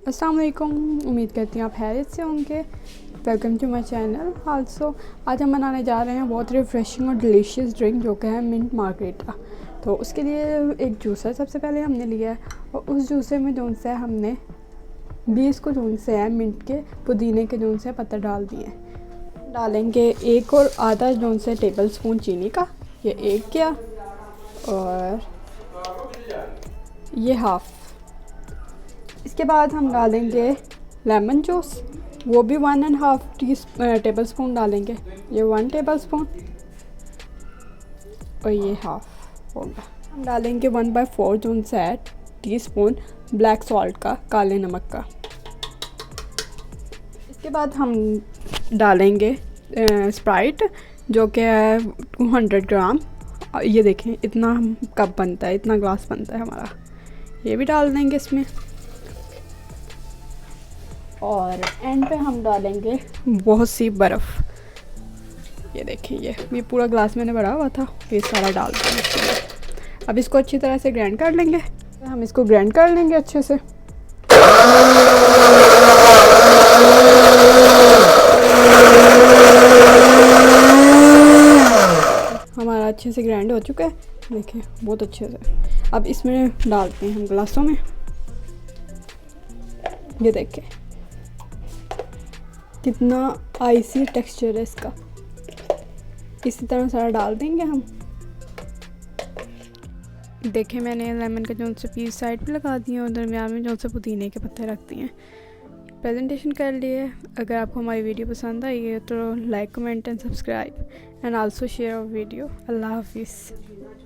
अस्सलाम वालेकुम। उम्मीद करती हूँ आप खैरियत से होंगे। Welcome to my channel. Also आज हम बनाने जा रहे हैं बहुत रिफ़्रेशिंग और डिलीशियस ड्रिंक जो कि है मिंट मार्गरेटा। तो उसके लिए एक जूसर सबसे पहले हमने लिया है और उस जूसर में जो से हमने 20 को जो से है मिंट के पुदीने के जो से पत्ते डाल दिए। डालेंगे एक और आधा जो से टेबल स्पून चीनी का, ये एक किया, और ये हाफ़। इसके बाद हम डालेंगे लेमन जूस, वो भी 1.5 टेबल स्पून डालेंगे। ये 1 टेबल स्पून और ये हाफ होगा। हम डालेंगे 1/4 जो है टीस्पून ब्लैक सॉल्ट का, काले नमक का। इसके बाद हम डालेंगे स्प्राइट जो कि है 200 ग्राम। ये देखें इतना कप बनता है, इतना ग्लास बनता है हमारा। ये भी डाल देंगे इसमें। और एंड पे हम डालेंगे बहुत सी बर्फ़। ये देखिए ये पूरा ग्लास मैंने भरा हुआ था, ये सारा डाल देंगे। अब इसको अच्छी तरह से ग्राइंड कर लेंगे। हम इसको ग्राइंड कर लेंगे अच्छे से। हमारा अच्छे से ग्राइंड हो चुका है, देखिए बहुत अच्छे से। अब इसमें डालते हैं हम ग्लासों में। ये देखिए कितना आइसी टेक्सचर है इसका। इसी तरह सारा डाल देंगे हम। देखिए मैंने लेमन का जो से पीस साइड पे लगा दिए और दरमियान में जो से पुदीने के पत्ते रख दिए। प्रेजेंटेशन कर लिए। अगर आपको हमारी वीडियो पसंद आई है तो like, comment and subscribe and also share our video. अल्लाह हाफिज़।